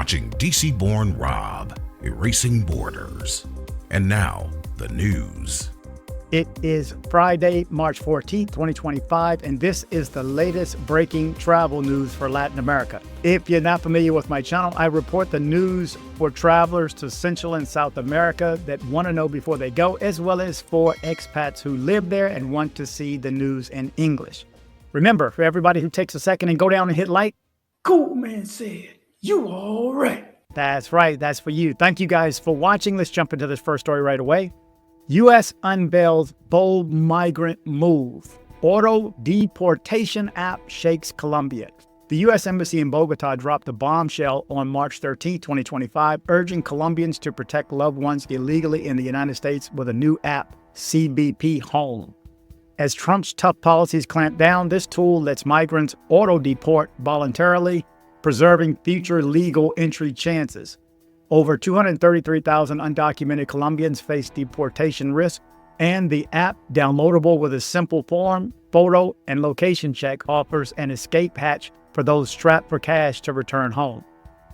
watching DC-born Rob, Erasing Borders. And now, the news. It is Friday, March 14th, 2025, and this is the latest breaking travel news for Latin America. If you're not familiar with my channel, I report the news for travelers to Central and South America that want to know before they go, as well as for expats who live there and want to see the news in English. Remember, for everybody who takes a second and go down and hit like, Cool Man said, you all right. That's right, that's for you. Thank you guys for watching. Let's jump into this first story right away. U.S. unveils bold migrant move. Auto deportation app shakes Colombia. The U.S. Embassy in Bogota dropped a bombshell on March 13, 2025, urging Colombians to protect loved ones illegally in the United States with a new app, CBP Home. As Trump's tough policies clamp down, this tool lets migrants auto-deport voluntarily, preserving future legal entry chances. Over 233,000 undocumented Colombians face deportation risk, and the app, downloadable with a simple form, photo, and location check, offers an escape hatch for those strapped for cash to return home.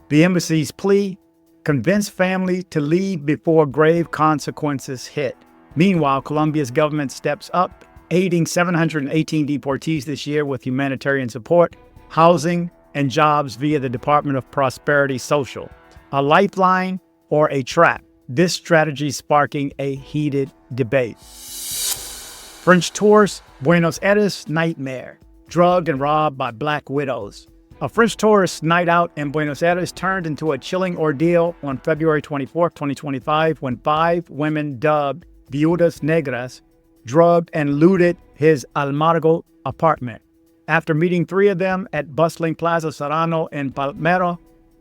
The embassy's plea: convince families to leave before grave consequences hit. Meanwhile, Colombia's government steps up, aiding 718 deportees this year with humanitarian support, housing, and jobs via the Department of Prosperity Social. A lifeline or a trap? This strategy sparking a heated debate. French tourist, Buenos Aires nightmare. Drugged and robbed by black widows. A French tourist night out in Buenos Aires turned into a chilling ordeal on February 24, 2025, when 5 women dubbed Viudas Negras drugged and looted his Almago apartment. After meeting 3 of them at bustling Plaza Serrano in Palmero,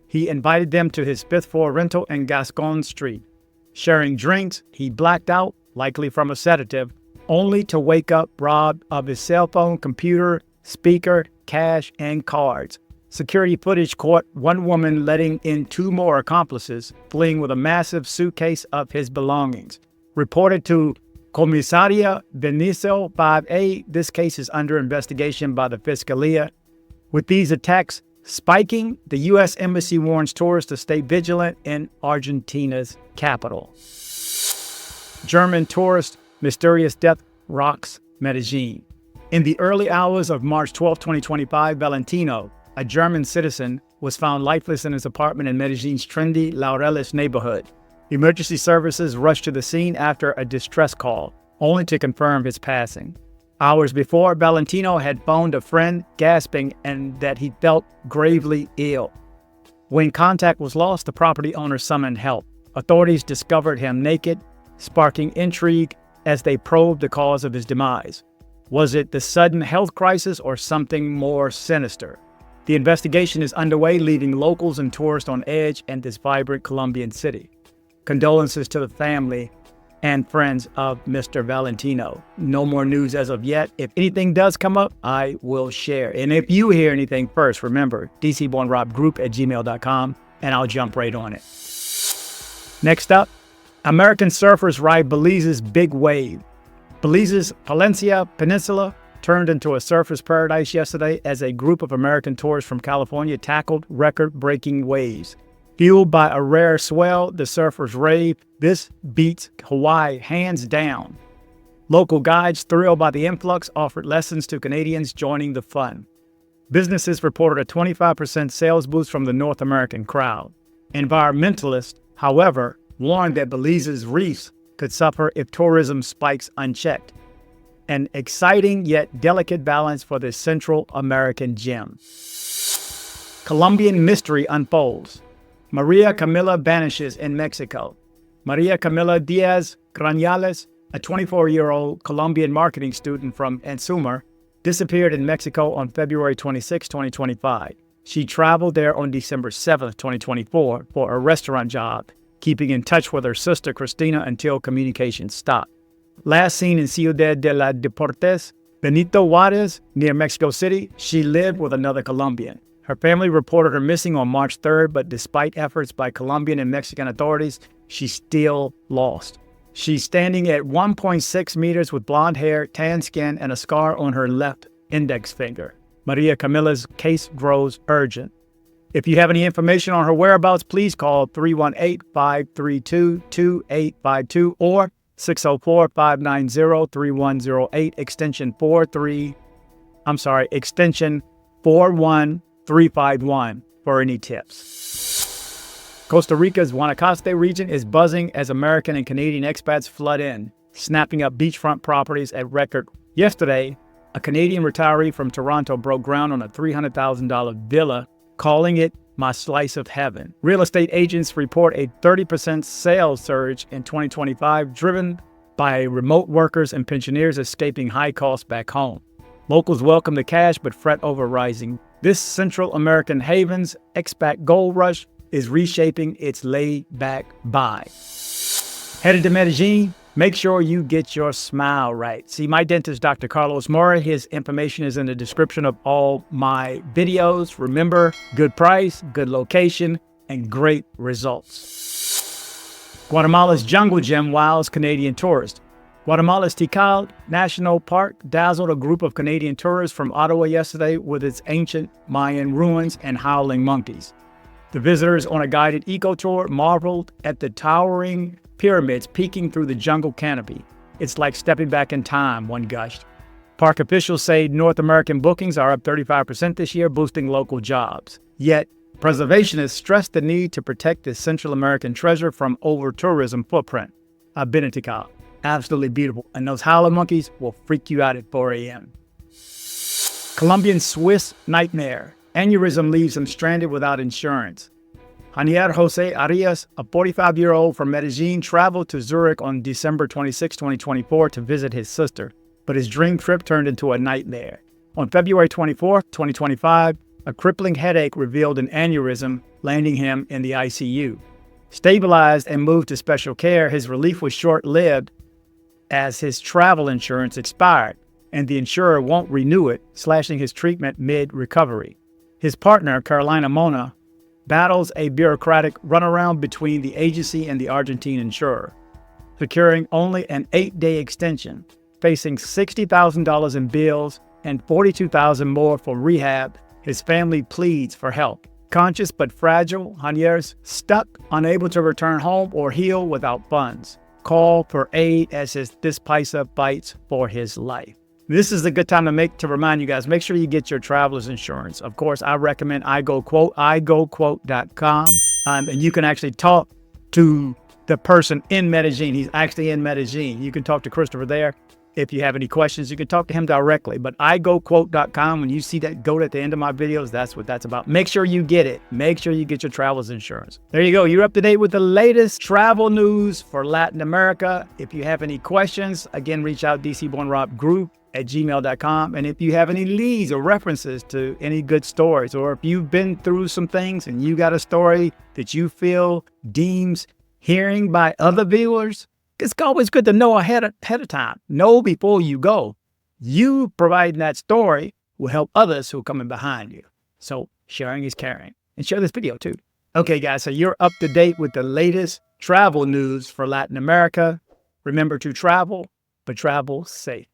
he invited them to his 5th floor rental in Gascon Street. Sharing drinks, he blacked out, likely from a sedative, only to wake up robbed of his cell phone, computer, speaker, cash, and cards. Security footage caught one woman letting in 2 more accomplices, fleeing with a massive suitcase of his belongings. Reported to Comisaria Benicio 5A, this case is under investigation by the Fiscalia. With these attacks spiking, the U.S. Embassy warns tourists to stay vigilant in Argentina's capital. German tourist, mysterious death rocks Medellin. In the early hours of March 12, 2025, Valentino, a German citizen, was found lifeless in his apartment in Medellin's trendy Laureles neighborhood. Emergency services rushed to the scene after a distress call, only to confirm his passing. Hours before, Valentino had phoned a friend, gasping and that he felt gravely ill. When contact was lost, the property owner summoned help. Authorities discovered him naked, sparking intrigue as they probed the cause of his demise. Was it the sudden health crisis or something more sinister? The investigation is underway, leaving locals and tourists on edge in this vibrant Colombian city. Condolences to the family and friends of Mr. Valentino. No more news as of yet. If anything does come up, I will share. And if you hear anything first, remember, dcbornrob@gmail.com, and I'll jump right on it. Next up, American surfers ride Belize's big wave. Belize's Palencia Peninsula turned into a surfer's paradise yesterday as a group of American tourists from California tackled record-breaking waves. Fueled by a rare swell, the surfers rave. This beats Hawaii hands down. Local guides, thrilled by the influx, offered lessons to Canadians joining the fun. Businesses reported a 25% sales boost from the North American crowd. Environmentalists, however, warned that Belize's reefs could suffer if tourism spikes unchecked. An exciting yet delicate balance for this Central American gem. Colombian mystery unfolds. Maria Camila vanishes in Mexico. Maria Camila Diaz Granales, a 24-year-old Colombian marketing student from Ensumar, disappeared in Mexico on February 26, 2025. She traveled there on December 7, 2024 for a restaurant job, keeping in touch with her sister Cristina until communication stopped. Last seen in Ciudad de la Deportes, Benito Juarez, near Mexico City, she lived with another Colombian. Her family reported her missing on March 3rd, but despite efforts by Colombian and Mexican authorities, she's still lost. She's standing at 1.6 meters with blonde hair, tan skin, and a scar on her left index finger. Maria Camila's case grows urgent. If you have any information on her whereabouts, please call 318-532-2852 or 604-590-3108, extension 41351 for any tips. Costa Rica's Guanacaste region is buzzing as American and Canadian expats flood in, snapping up beachfront properties at record. Yesterday, a Canadian retiree from Toronto broke ground on a $300,000 villa, calling it my slice of heaven. Real estate agents report a 30% sales surge in 2025, driven by remote workers and pensioners escaping high costs back home. Locals welcome the cash but fret over rising. This Central American haven's expat gold rush is reshaping its laid-back buy. Headed to Medellin, make sure you get your smile right. See my dentist, Dr. Carlos Mora. His information is in the description of all my videos. Remember, good price, good location, and great results. Guatemala's jungle gem wows Canadian tourists. Guatemala's Tikal National Park dazzled a group of Canadian tourists from Ottawa yesterday with its ancient Mayan ruins and howling monkeys. The visitors on a guided eco-tour marveled at the towering pyramids peeking through the jungle canopy. It's like stepping back in time, one gushed. Park officials say North American bookings are up 35% this year, boosting local jobs. Yet, preservationists stress the need to protect this Central American treasure from over-tourism footprint. I've been in Tikal. Absolutely beautiful. And those howler monkeys will freak you out at 4 a.m. Colombian Swiss nightmare. Aneurysm leaves him stranded without insurance. Javier Jose Arias, a 45-year-old from Medellin, traveled to Zurich on December 26, 2024 to visit his sister, but his dream trip turned into a nightmare. On February 24, 2025, a crippling headache revealed an aneurysm, landing him in the ICU. Stabilized and moved to special care, his relief was short-lived as his travel insurance expired, and the insurer won't renew it, slashing his treatment mid-recovery. His partner, Carolina Mona, battles a bureaucratic runaround between the agency and the Argentine insurer, securing only an 8-day extension, facing $60,000 in bills and $42,000 more for rehab. His family pleads for help. Conscious but fragile, Janier's stuck, unable to return home or heal without funds. Call for aid as this paisa fights for his life. This is a good time to remind you guys, make sure you get your traveler's insurance. Of course, I recommend iGoQuote.com, and you can actually talk to the person in Medellin. He's actually in Medellin. You can talk to Christopher there. If you have any questions, you can talk to him directly. But iGoQuote.com, when you see that goat at the end of my videos, that's what that's about. Make sure you get it. Make sure you get your traveler's insurance. There you go. You're up to date with the latest travel news for Latin America. If you have any questions, again, reach out dcbornrob@gmail.com. And if you have any leads or references to any good stories, or if you've been through some things and you got a story that you feel deems hearing by other viewers, it's always good to know ahead of time. Know before you go. You providing that story will help others who are coming behind you. So sharing is caring. And share this video too. Okay, guys, so you're up to date with the latest travel news for Latin America. Remember to travel, but travel safe.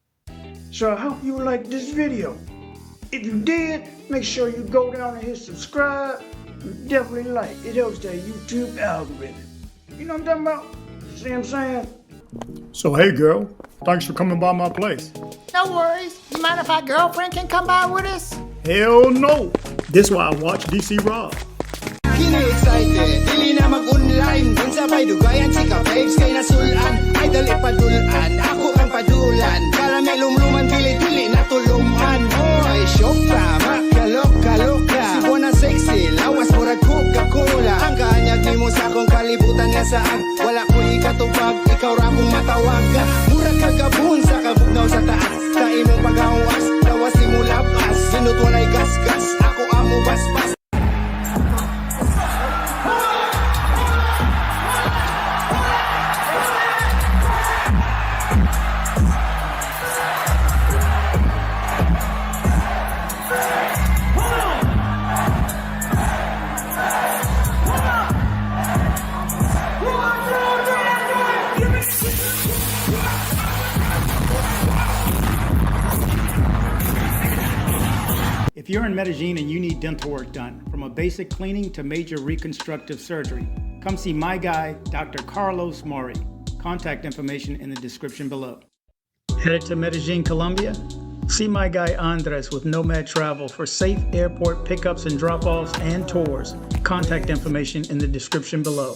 So I hope you liked this video. If you did, make sure you go down and hit subscribe. And definitely like. It helps that YouTube algorithm. You know what I'm talking about? See what I'm saying? So, hey, girl, thanks for coming by my place. No worries. You mind if our girlfriend can come by with us? Hell no. This is why I watch DC Rob. Kini excited, dili na mag-online. Dun sabay dugayan, chika babes kay nasulan. Idol ipadulan, ako ang padulan. Karamel-lumluman, dili-dili natuluman. Hoy, shock pa, makalok-kaloka. Si Bona sexy, lawas murag Coca-Cola. Ang kaanyag ni mo sa akong kalibutan nga saag. Wala ko ikatubag, ikaw ra kong matawag. Murag kagabun sa kabugnaw sa taas. Sa imong pag-awas, lawas ni mo labas. Sinut walay gas-gas, ako amo baspas. One, If you're in Medellin and you need dental work done, from a basic cleaning to major reconstructive surgery, come see my guy, Dr. Carlos Mori. Contact information in the description below. Headed to Medellin, Colombia? See my guy Andres with Nomad Travel for safe airport pickups and drop-offs and tours. Contact information in the description below.